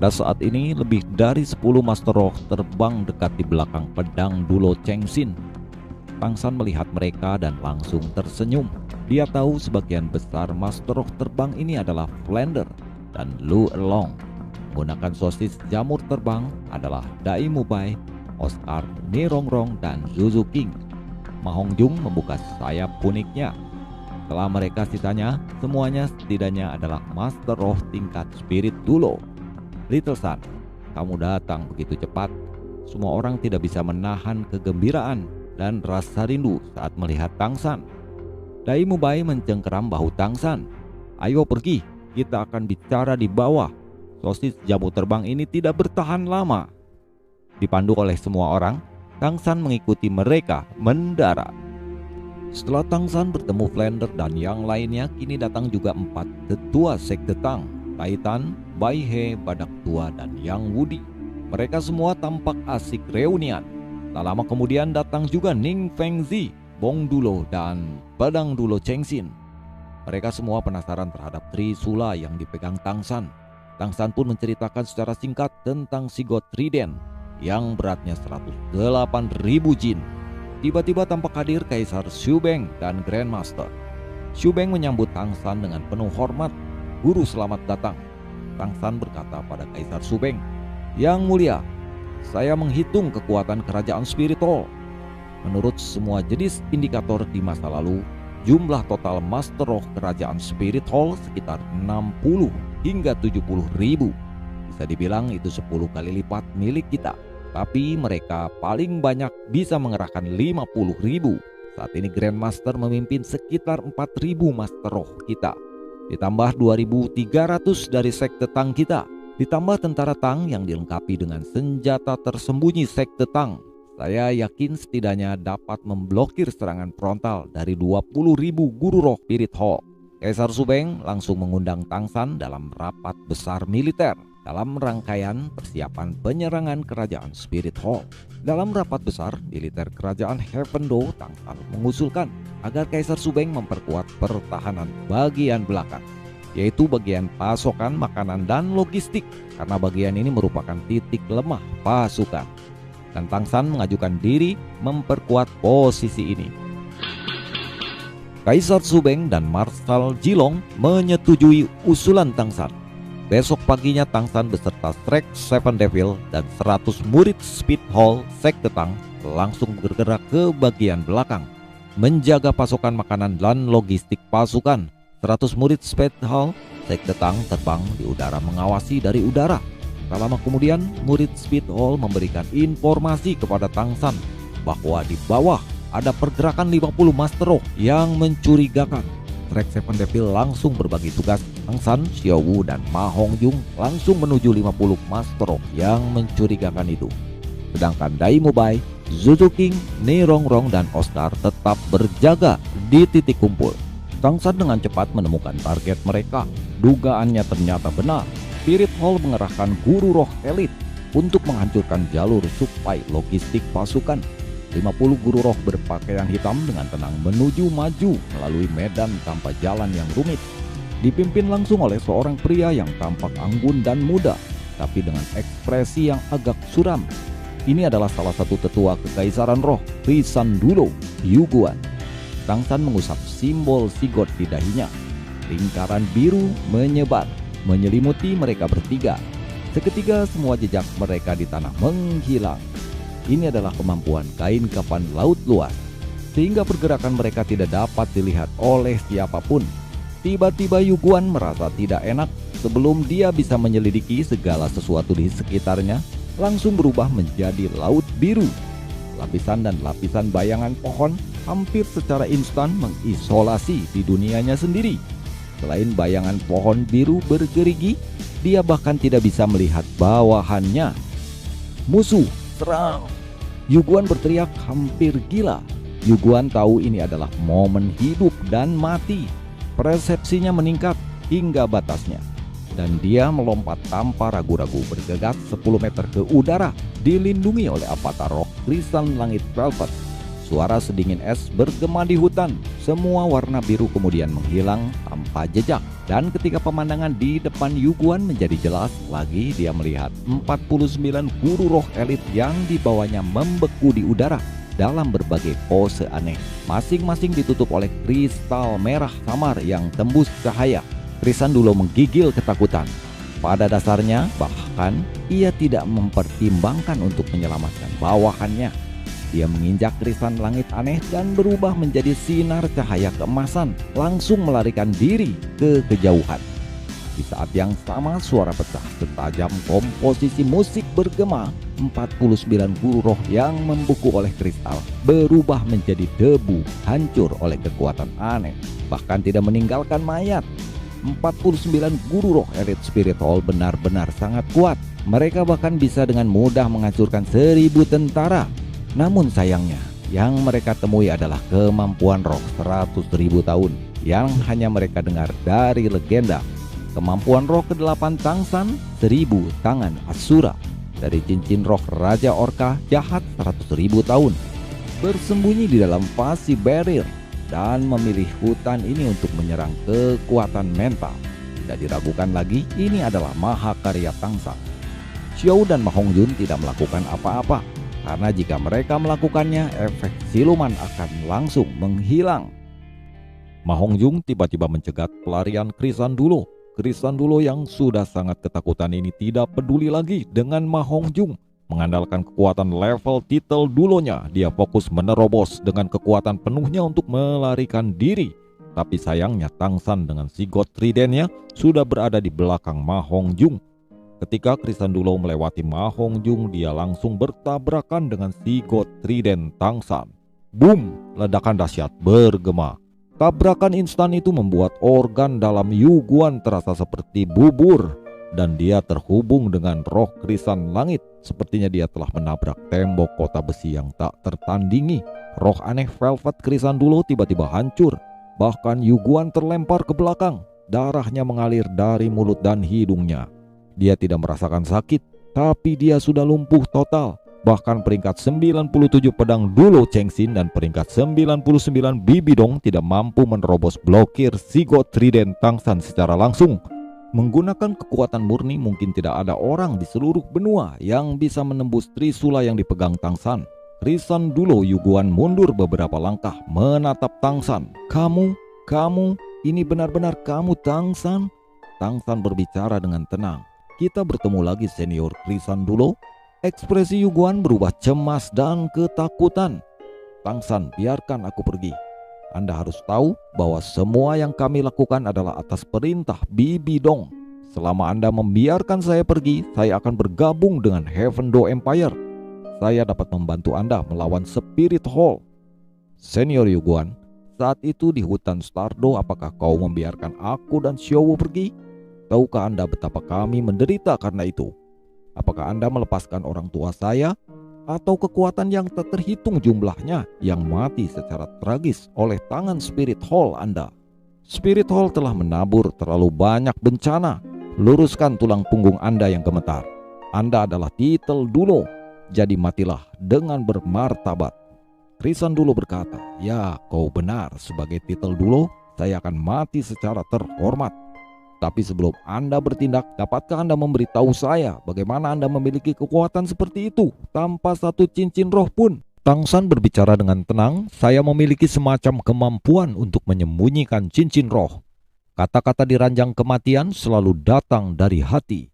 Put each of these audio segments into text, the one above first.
Pada saat ini lebih dari 10 Master Roh terbang dekat di belakang pedang Dulo Chengxin. Tangsan melihat mereka dan langsung tersenyum. Dia tahu sebagian besar Master Roh terbang ini adalah Flander dan Lu Erlong. Menggunakan sosis jamur terbang adalah Dai Mubai, Oscar, Ni Rongrong, dan Zuzu King. Ma Hongjung membuka sayap uniknya. Setelah mereka sisanya, semuanya setidaknya adalah Master Roh tingkat Spirit Dulo. Little Sun, kamu datang begitu cepat. Semua orang tidak bisa menahan kegembiraan dan rasa rindu saat melihat Tangsan. Dai Mubai mencengkeram bahu Tangsan. Ayo pergi, kita akan bicara di bawah. Sosis jamur terbang ini tidak bertahan lama. Dipandu oleh semua orang, Tangsan mengikuti mereka mendarat. Setelah Tangsan bertemu Flander dan yang lainnya, kini datang juga 4 tetua sekte Tang, Titan, Bai He, Badak Tua, dan Yang Wudi. Mereka semua tampak asik reunian. Tak lama kemudian datang juga Ning Fengzi, Bong Dulo, dan Pedang Dulo Chengxin. Mereka semua penasaran terhadap Trisula yang dipegang Tangsan. Tangsan pun menceritakan secara singkat tentang Sigot Trident yang beratnya 108.000 jin. Tiba-tiba tampak hadir Kaisar Xubeng dan Grandmaster. Xubeng menyambut Tangsan dengan penuh hormat. Guru, selamat datang. Tangsan berkata pada Kaisar Xubeng, Yang mulia, saya menghitung kekuatan kerajaan Spirit Hall. Menurut semua jenis indikator di masa lalu, jumlah total Master Roh kerajaan Spirit Hall sekitar 60 hingga 70.000. Bisa dibilang itu 10 kali lipat milik kita. Tapi mereka paling banyak bisa mengerahkan 50.000. Saat ini Grandmaster memimpin sekitar 4.000 Master Roh kita. Ditambah 2.300 dari sekte Tang kita. Ditambah tentara Tang yang dilengkapi dengan senjata tersembunyi sekte Tang. Saya yakin setidaknya dapat memblokir serangan frontal dari 20.000 guru roh Spirit Hall. Kaisar Xubeng langsung mengundang Tangsan dalam rapat besar militer dalam rangkaian persiapan penyerangan kerajaan Spirit Hall. Dalam rapat besar militer kerajaan Heavendo, Tangsan mengusulkan agar Kaisar Xubeng memperkuat pertahanan bagian belakang, yaitu bagian pasokan makanan dan logistik, karena bagian ini merupakan titik lemah pasukan. Dan Tangsan mengajukan diri memperkuat posisi ini. Kaisar Xubeng dan Marshal Jilong menyetujui usulan Tangsan. Besok paginya Tangsan beserta Strike Seven Devil dan 100 murid Speed Hall sekte Tang langsung bergerak ke bagian belakang, menjaga pasokan makanan dan logistik pasukan. 100 murid Speed Hall sekte Tang terbang di udara mengawasi dari udara. Tak lama kemudian, murid Speed Hall memberikan informasi kepada Tangsan bahwa di bawah ada pergerakan 50 Master Roh yang mencurigakan. Strike Seven Devil langsung berbagi tugas. Tangsan, Xiao Wu, dan Ma Hongjung langsung menuju 50 Master Roh yang mencurigakan itu. Sedangkan Dai Mubai, Zuzu King, Ni Rongrong, dan Oscar tetap berjaga di titik kumpul. Tangsan dengan cepat menemukan target mereka. Dugaannya ternyata benar. Spirit Hall mengerahkan guru roh elit untuk menghancurkan jalur suplai logistik pasukan. 50 guru roh berpakaian hitam dengan tenang menuju maju melalui medan tanpa jalan yang rumit. Dipimpin langsung oleh seorang pria yang tampak anggun dan muda, tapi dengan ekspresi yang agak suram. Ini adalah salah satu tetua kekaisaran roh, Risan Dulo, Yu Guan. Tangsan mengusap simbol sigot di dahinya. Lingkaran biru menyebar, menyelimuti mereka bertiga. Seketika semua jejak mereka di tanah menghilang. Ini adalah kemampuan kain kafan laut luas, sehingga pergerakan mereka tidak dapat dilihat oleh siapapun. Tiba-tiba Yu Guan merasa tidak enak. Sebelum dia bisa menyelidiki segala sesuatu di sekitarnya, langsung berubah menjadi laut biru. Lapisan dan lapisan bayangan pohon hampir secara instan mengisolasi di dunianya sendiri. Selain bayangan pohon biru bergerigi, dia bahkan tidak bisa melihat bawahannya. Musuh, serang! Yu Guan berteriak hampir gila. Yu Guan tahu ini adalah momen hidup dan mati. Persepsinya meningkat hingga batasnya, dan dia melompat tanpa ragu-ragu bergegas 10 meter ke udara, dilindungi oleh avatar roh Krisan Langit Velvet. Suara sedingin es bergema di hutan. Semua warna biru kemudian menghilang tanpa jejak. Dan ketika pemandangan di depan Yuguan menjadi jelas lagi, dia melihat 49 guru roh elit yang dibawanya membeku di udara dalam berbagai pose aneh. Masing-masing ditutup oleh kristal merah samar yang tembus cahaya. Krisandulo menggigil ketakutan. Pada dasarnya, bahkan ia tidak mempertimbangkan untuk menyelamatkan bawahannya. Dia menginjak krisan langit aneh dan berubah menjadi sinar cahaya keemasan, langsung melarikan diri ke kejauhan. Di saat yang sama, suara pecah setajam komposisi musik bergema. 49 guru roh yang membeku oleh kristal berubah menjadi debu, hancur oleh kekuatan aneh, bahkan tidak meninggalkan mayat. 49 guru roh elit Spirit Hall benar-benar sangat kuat. Mereka bahkan bisa dengan mudah menghancurkan 1000 tentara. Namun sayangnya, yang mereka temui adalah kemampuan roh 100.000 tahun yang hanya mereka dengar dari legenda. Kemampuan roh ke-8 Tangsan, 1000 tangan Asura, dari cincin roh Raja Orka jahat 100.000 tahun, bersembunyi di dalam Fasi Barrier dan memilih hutan ini untuk menyerang kekuatan mental. Tidak diragukan lagi, ini adalah mahakarya Tangsan. Xiao dan Ma Hongjun tidak melakukan apa-apa, karena jika mereka melakukannya, efek siluman akan langsung menghilang. Ma Hongjun tiba-tiba mencegat pelarian Krisandulo. Krisandulo yang sudah sangat ketakutan ini tidak peduli lagi dengan Ma Hongjun. Mengandalkan kekuatan level titel dulonya, dia fokus menerobos dengan kekuatan penuhnya untuk melarikan diri. Tapi sayangnya Tangsan dengan si God Trident-nya sudah berada di belakang Ma Hongjun. Ketika Krisandulo melewati Ma Hongjun, dia langsung bertabrakan dengan si God Trident Tangsan. Boom! Ledakan dahsyat bergema. Tabrakan instan itu membuat organ dalam Yuguan terasa seperti bubur, dan dia terhubung dengan roh krisan langit. Sepertinya dia telah menabrak tembok kota besi yang tak tertandingi. Roh aneh Velvet Krisandulo tiba-tiba hancur. Bahkan Yuguan terlempar ke belakang. Darahnya mengalir dari mulut dan hidungnya. Dia tidak merasakan sakit, tapi dia sudah lumpuh total. Bahkan peringkat 97 pedang Dulo Chengxin dan peringkat 99 Bibidong tidak mampu menerobos blokir si God Trident Tangsan secara langsung. Menggunakan kekuatan murni, mungkin tidak ada orang di seluruh benua yang bisa menembus trisula yang dipegang Tangsan. Krisandulo Yuguan mundur beberapa langkah menatap Tangsan. Kamu, ini benar-benar kamu Tangsan? Tangsan berbicara dengan tenang. Kita bertemu lagi senior Krisandulo. Ekspresi Yuguan berubah cemas dan ketakutan. Tangsan, biarkan aku pergi. Anda harus tahu bahwa semua yang kami lakukan adalah atas perintah Bibidong. Selama Anda membiarkan saya pergi, saya akan bergabung dengan Heaven Door Empire. Saya dapat membantu Anda melawan Spirit Hall. Senior Yuguan, saat itu di hutan Stardo, apakah kau membiarkan aku dan Xiao pergi? Tahukah Anda betapa kami menderita karena itu? Apakah Anda melepaskan orang tua saya? Atau kekuatan yang tak terhitung jumlahnya yang mati secara tragis oleh tangan Spirit Hall Anda? Spirit Hall telah menabur terlalu banyak bencana. Luruskan tulang punggung Anda yang gemetar. Anda adalah titel Dulo, jadi matilah dengan bermartabat. Krisandulo berkata, ya kau benar, sebagai titel Dulo saya akan mati secara terhormat. Tapi sebelum Anda bertindak, dapatkah Anda memberitahu saya bagaimana Anda memiliki kekuatan seperti itu tanpa satu cincin roh pun? Tangsan berbicara dengan tenang, saya memiliki semacam kemampuan untuk menyembunyikan cincin roh. Kata-kata di ranjang kematian selalu datang dari hati.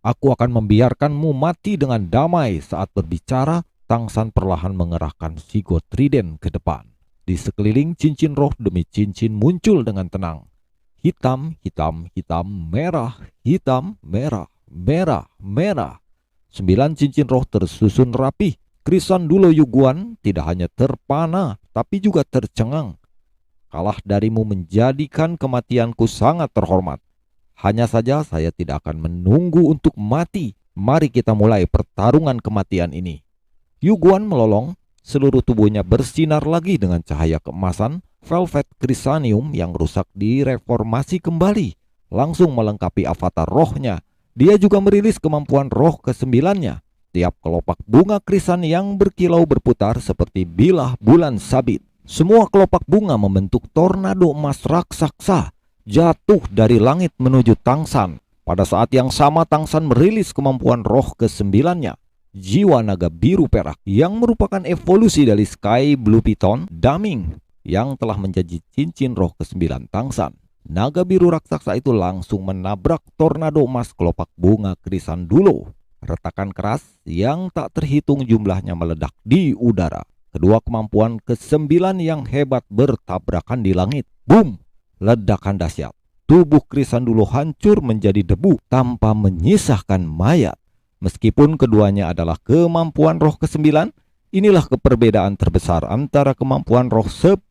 Aku akan membiarkanmu mati dengan damai. Saat berbicara, Tangsan perlahan mengerahkan si God Trident ke depan. Di sekeliling cincin roh demi cincin muncul dengan tenang. Hitam, hitam, hitam, merah, hitam, merah, merah, merah. 9 cincin roh tersusun rapi. Krisandulo Yuguan tidak hanya terpana, tapi juga tercengang. Kalah darimu menjadikan kematianku sangat terhormat. Hanya saja saya tidak akan menunggu untuk mati. Mari kita mulai pertarungan kematian ini. Yuguan melolong, seluruh tubuhnya bersinar lagi dengan cahaya keemasan. Velvet Chrysanium yang rusak direformasi kembali, langsung melengkapi avatar rohnya. Dia juga merilis kemampuan roh ke-9-nya. Tiap kelopak bunga krisan yang berkilau berputar seperti bilah bulan sabit. Semua kelopak bunga membentuk tornado emas raksasa. jatuh dari langit menuju Tangsan. Pada saat yang sama Tangsan merilis kemampuan roh ke-9-nya, jiwa naga biru perak, yang merupakan evolusi dari Sky Blue Python Daming yang telah menjadi cincin roh ke-9 Tangsan. Naga biru raksasa itu langsung menabrak tornado emas kelopak bunga Krisandulo. Retakan keras yang tak terhitung jumlahnya meledak di udara. Kedua kemampuan ke-9 yang hebat bertabrakan di langit. Boom! Ledakan dahsyat. Tubuh Krisandulo hancur menjadi debu tanpa menyisakan mayat. Meskipun keduanya adalah kemampuan roh ke-9, inilah keperbedaan terbesar antara kemampuan roh 10.000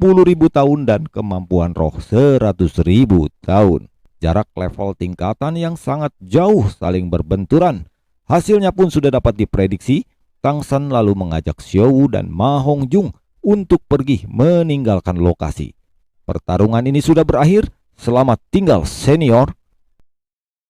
tahun dan kemampuan roh 100.000 tahun. Jarak level tingkatan yang sangat jauh saling berbenturan. Hasilnya pun sudah dapat diprediksi. Tangsan lalu mengajak Xiao dan Ma Hongjung untuk pergi meninggalkan lokasi. Pertarungan ini sudah berakhir. Selamat tinggal senior.